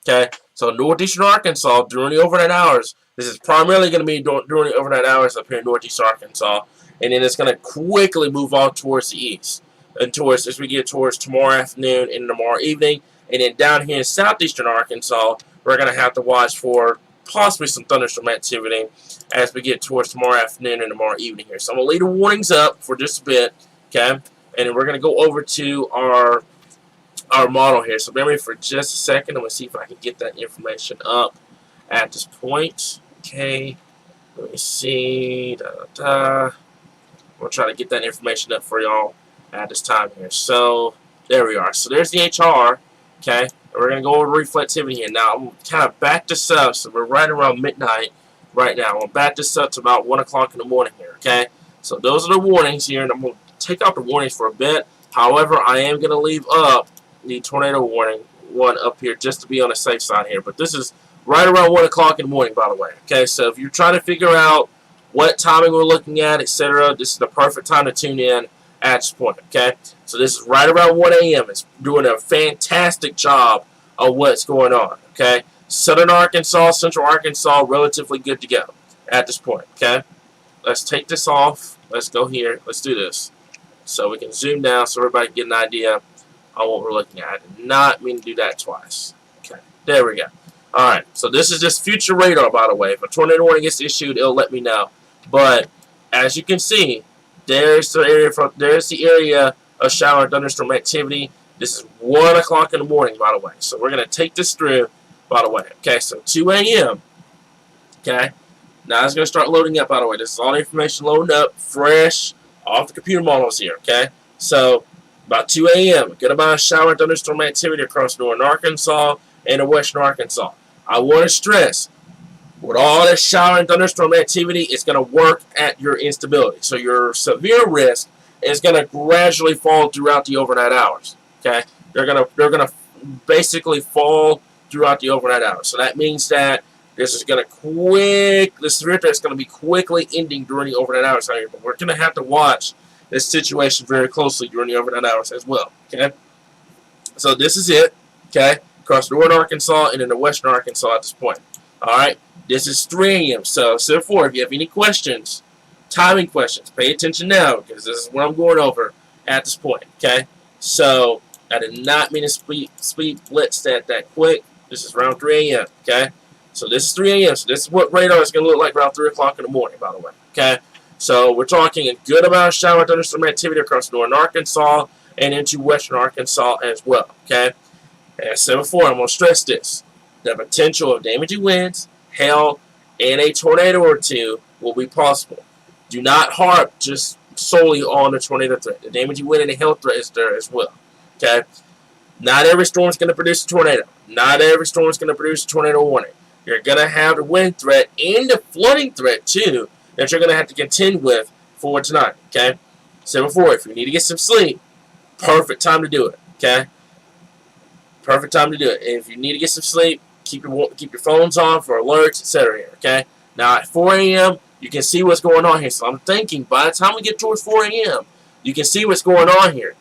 Okay, so northeastern Arkansas during the overnight hours. This is primarily going to be during the overnight hours up here in northeast Arkansas, and then it's going to quickly move on towards the east and towards as we get towards tomorrow afternoon and tomorrow evening. And then down here in southeastern Arkansas, we're going to have to watch for possibly some thunderstorm activity as we get towards tomorrow afternoon and tomorrow evening here. So I'm going to leave the warnings up for just a bit, okay? And then we're going to go over to our model here. So bear with me for just a second. I'm going to see if I can get that information up at this point. Okay, let me see. I'm going to try to get that information up for y'all at this time here. So there we are. So there's the HR. Okay, and we're going to go over reflectivity here. Now, I'm going to kind of back this up. So we're right around midnight right now. I'm going to back this up to about 1 o'clock in the morning here. Okay, so those are the warnings here, and I'm going to take out the warnings for a bit. However, I am going to leave up the tornado warning one up here just to be on the safe side here. But this is right around 1 o'clock in the morning, by the way. Okay, so if you're trying to figure out what timing we're looking at, etc., this is the perfect time to tune in at this point, okay? So this is right around 1 a.m. It's doing a fantastic job of what's going on, okay? Southern Arkansas, Central Arkansas, relatively good to go at this point, okay? Let's take this off. Let's go here. Let's do this. So we can zoom down so everybody can get an idea on what we're looking at. I did not mean to do that twice. Okay, there we go. Alright, so this is just future radar, by the way. If a tornado warning gets issued, it'll let me know. But as you can see, there's the area of shower and thunderstorm activity. This is 1 o'clock in the morning, by the way. So we're going to take this through, by the way. Okay, so 2 a.m. Okay, now it's going to start loading up, by the way. This is all the information loading up, fresh, off the computer models here. Okay, so about 2 a.m., good amount of shower and thunderstorm activity across northern Arkansas and western Arkansas. I want to stress, with all this shower and thunderstorm activity, it's going to work at your instability. So your severe risk is going to gradually fall throughout the overnight hours. Okay, they're gonna basically fall throughout the overnight hours. So that means that this is going to the severe threat is going to be quickly ending during the overnight hours. But we're going to have to watch this situation very closely during the overnight hours as well. Okay, so this is it. Okay, across northern Arkansas and into western Arkansas at this point. All right. This is 3 a.m. So therefore, if you have any questions, timing questions, pay attention now because this is what I'm going over at this point. Okay, so I did not mean to speed blitz that quick. This is around 3 a.m. Okay, so this is 3 a.m. So this is what radar is going to look like around 3 o'clock in the morning, by the way. Okay, so we're talking a good amount of shower and thunderstorm activity across northern Arkansas and into western Arkansas as well. Okay, as I said before, I'm going to stress this: the potential of damaging winds, hail, and a tornado or two will be possible. Do not harp just solely on the tornado threat. The damaging wind and the hail threat is there as well. Okay? Not every storm is going to produce a tornado. Not every storm is going to produce a tornado warning. You're going to have the wind threat and the flooding threat too that you're going to have to contend with for tonight. Okay? Said before, if you need to get some sleep, perfect time to do it. Okay? Perfect time to do it. And if you need to get some sleep, keep your phones on for alerts, etc. here, okay? Now, at 4 a.m., you can see what's going on here. So I'm thinking by the time we get towards 4 a.m., you can see what's going on here.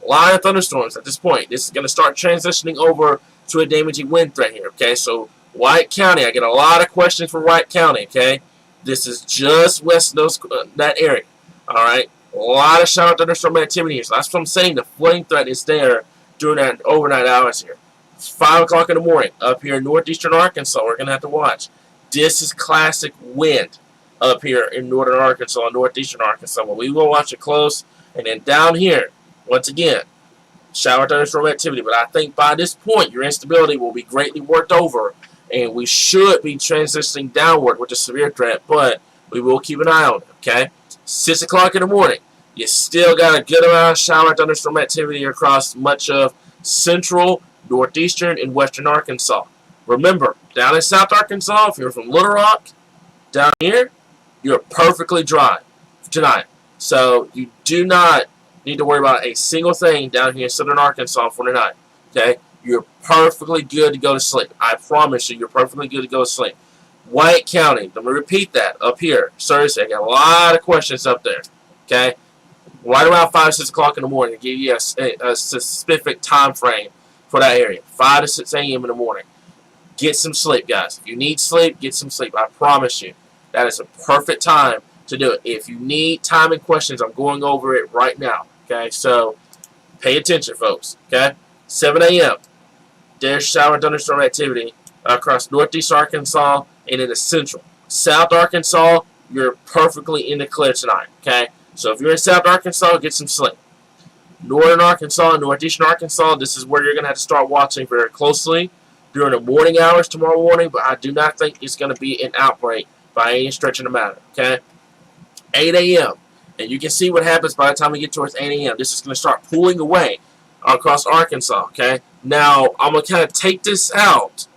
A lot of thunderstorms at this point. This is going to start transitioning over to a damaging wind threat here, okay? So White County, I get a lot of questions for White County, okay? This is just west of that area, all right? A lot of shower thunderstorm activity here. So that's what I'm saying. The flooding threat is there during that overnight hours here. It's 5 o'clock in the morning up here in northeastern Arkansas. We're going to have to watch. This is classic wind up here in northern Arkansas and northeastern Arkansas. Well, we will watch it close. And then down here, once again, shower thunderstorm activity. But I think by this point, your instability will be greatly worked over. And we should be transitioning downward with the severe threat. But we will keep an eye on it, okay? 6 o'clock in the morning. You still got a good amount of shower thunderstorm activity across much of central, northeastern, and western Arkansas. Remember, down in South Arkansas, if you're from Little Rock, down here, you're perfectly dry tonight. So you do not need to worry about a single thing down here in southern Arkansas for tonight. Okay? You're perfectly good to go to sleep. I promise you, you're perfectly good to go to sleep. White County, let me repeat that, up here. Seriously, I got a lot of questions up there. Okay? Right around 5 6 o'clock in the morning to give you a specific time frame for that area. 5 to 6 a.m. in the morning. Get some sleep, guys. If you need sleep, get some sleep. I promise you. That is a perfect time to do it. If you need time and questions, I'm going over it right now. Okay, so pay attention, folks. Okay, 7 a.m. There's shower and thunderstorm activity across northeast Arkansas and in the central. South Arkansas, you're perfectly in the clear tonight. Okay, so if you're in South Arkansas, get some sleep. Northern Arkansas and northeastern Arkansas, this is where you're going to have to start watching very closely during the morning hours tomorrow morning, but I do not think it's going to be an outbreak by any stretch of the matter. Okay, 8 a.m. And you can see what happens by the time we get towards 8 a.m. This is going to start pulling away across Arkansas. Okay, now I'm going to kind of take this out.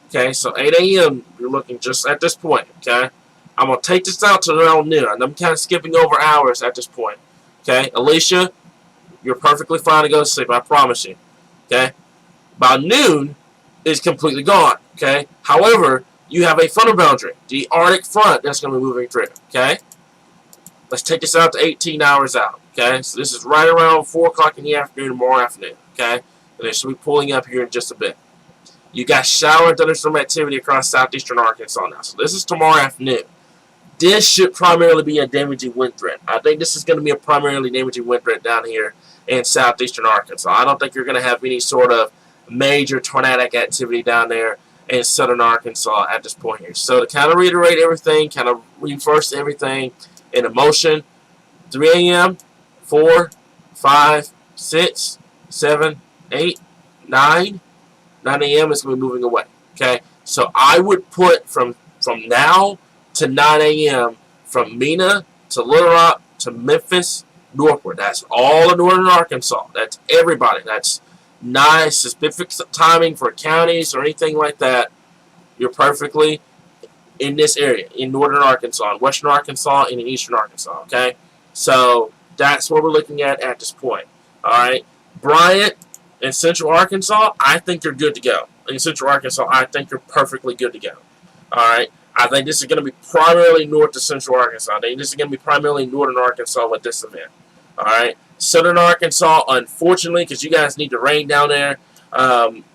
Okay, so 8 a.m. you're looking just at this point. Okay, I'm going to take this out to around noon. And I'm kind of skipping over hours at this point. Okay, Alicia, you're perfectly fine to go to sleep. I promise you. Okay, by noon, it's completely gone. Okay, however, you have a frontal boundary, the Arctic front, that's going to be moving through. Okay, let's take this out to 18 hours out. Okay, so this is right around 4 o'clock in the afternoon, tomorrow afternoon. Okay, and it should be pulling up here in just a bit. You got shower and thunderstorm activity across southeastern Arkansas now. So this is tomorrow afternoon. This should primarily be a damaging wind threat. I think this is going to be a primarily damaging wind threat down here in southeastern Arkansas. I don't think you're going to have any sort of major tornadic activity down there in southern Arkansas at this point here. So to kind of reiterate everything, kind of reverse everything in motion, 3 a.m., 4, 5, 6, 7, 8, 9 a.m. is going to be moving away. Okay, so I would put from now to 9 a.m. from Mena to Little Rock to Memphis northward. That's all of northern Arkansas. That's everybody. That's nice, specific timing for counties or anything like that. You're perfectly in this area, in northern Arkansas, in western Arkansas, and in eastern Arkansas. Okay, so that's what we're looking at this point. All right, Bryant in central Arkansas, I think you're good to go. In central Arkansas, I think you're perfectly good to go. All right, I think this is going to be primarily north to central Arkansas. I think this is going to be primarily northern Arkansas with this event. All right, southern Arkansas, unfortunately, because you guys need the rain down there,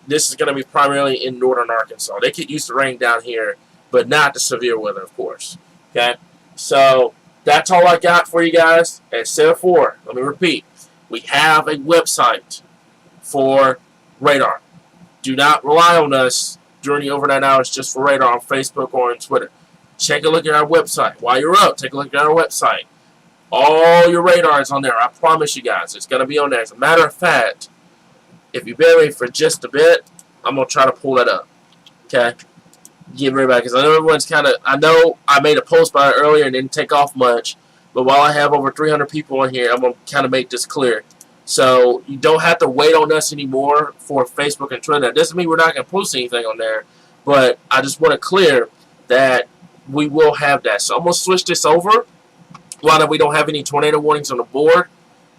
this is going to be primarily in northern Arkansas. They could use the rain down here, but not the severe weather, of course. Okay, so that's all I got for you guys. At 7-4, let me repeat, we have a website for radar. Do not rely on us during the overnight hours just for radar on Facebook or on Twitter. Take a look at our website. While you're up, take a look at our website. All your radar is on there. I promise you guys, it's going to be on there. As a matter of fact, if you bear with me for just a bit, I'm going to try to pull that up. Okay? Give everybody, because I know everyone's kind of, I know I made a post about it earlier and didn't take off much, but while I have over 300 people on here, I'm going to kind of make this clear. So you don't have to wait on us anymore for Facebook and Twitter. That doesn't mean we're not going to post anything on there, but I just want to clear that we will have that. So I'm going to switch this over. While we don't have any tornado warnings on the board,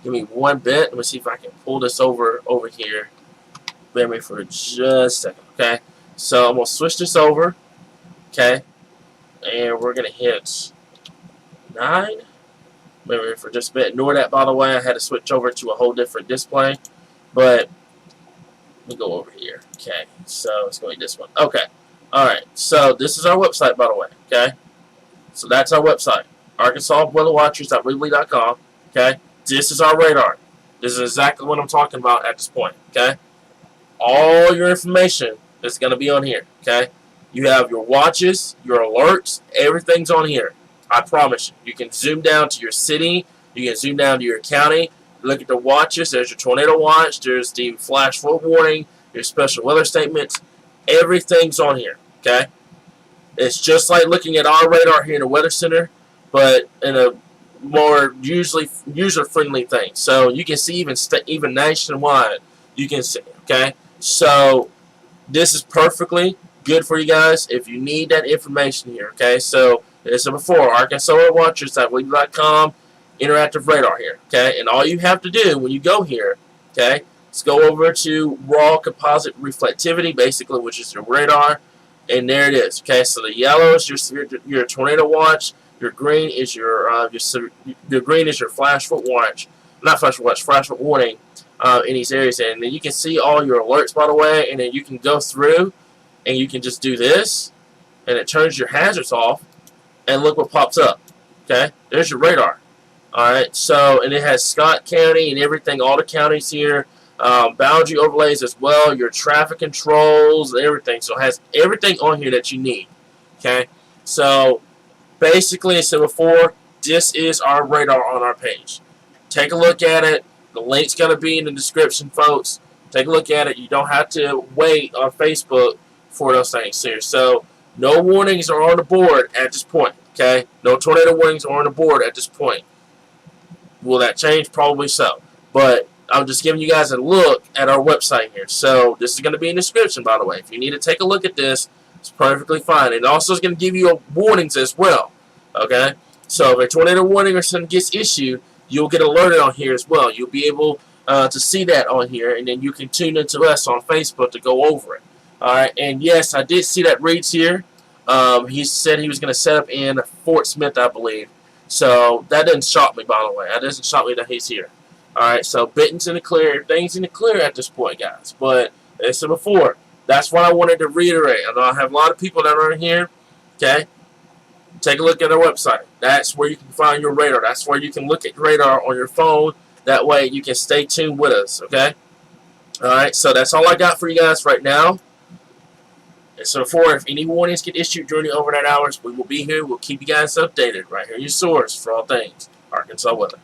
give me one bit. Let me see if I can pull this over here. Bear with me for just a second, okay? So I'm going to switch this over, okay? And we're going to hit 9. Bear with me for just a bit. Ignore that, by the way. I had to switch over to a whole different display. But let me go over here. Okay, so it's going to be this one. Okay, all right. So this is our website, by the way, okay? So that's our website. ArkansasWeatherWatchers.Weebly.com. Okay, this is our radar. This is exactly what I'm talking about at this point. Okay, all your information is going to be on here. Okay, you have your watches, your alerts, everything's on here. I promise you. You can zoom down to your city. You can zoom down to your county. Look at the watches. There's your tornado watch. There's the flash flood warning. Your special weather statements. Everything's on here. Okay, it's just like looking at our radar here in the Weather Center, but in a more user-friendly thing. So you can see even nationwide, you can see, okay? So this is perfectly good for you guys if you need that information here, okay? So as I said before, ArkansasWeatherWatchers.Weebly.com. interactive radar here, okay? And all you have to do when you go here, okay, is go over to raw composite reflectivity, basically, which is your radar, and there it is, okay? So the yellow is your tornado watch, your green is your green is your flash foot watch, not flash foot watch, flash foot warning in these areas, and then you can see all your alerts, by the way, and then you can go through and you can just do this, and it turns your hazards off, and look what pops up, okay? There's your radar. Alright, so, and it has Scott County and everything, all the counties here, boundary overlays as well, your traffic controls, everything. So it has everything on here that you need, okay? So, basically, as I said before, this is our radar on our page. Take a look at it. The link's going to be in the description, folks. Take a look at it. You don't have to wait on Facebook for those things here. So, no warnings are on the board at this point, okay? No tornado warnings are on the board at this point. Will that change? Probably so. But I'm just giving you guys a look at our website here. So this is going to be in the description, by the way. If you need to take a look at this, it's perfectly fine. And also it's going to give you warnings as well. Okay? So if a tornado warning or something gets issued, you'll get alerted on here as well. You'll be able to see that on here, and then you can tune into us on Facebook to go over it. Alright, and yes, I did see that Reed's here. He said he was going to set up in Fort Smith, I believe. So that doesn't shock me, by the way. That doesn't shock me that he's here. Alright, so Benton's in the clear. Everything's in the clear at this point, guys. But as I said before, that's what I wanted to reiterate. I know I have a lot of people that are in here. Okay? Take a look at our website. That's where you can find your radar. That's where you can look at radar on your phone. That way you can stay tuned with us. Okay? Alright, so that's all I got for you guys right now. And so if any warnings get issued during the overnight hours, we will be here. We'll keep you guys updated right here. Your source for all things Arkansas weather.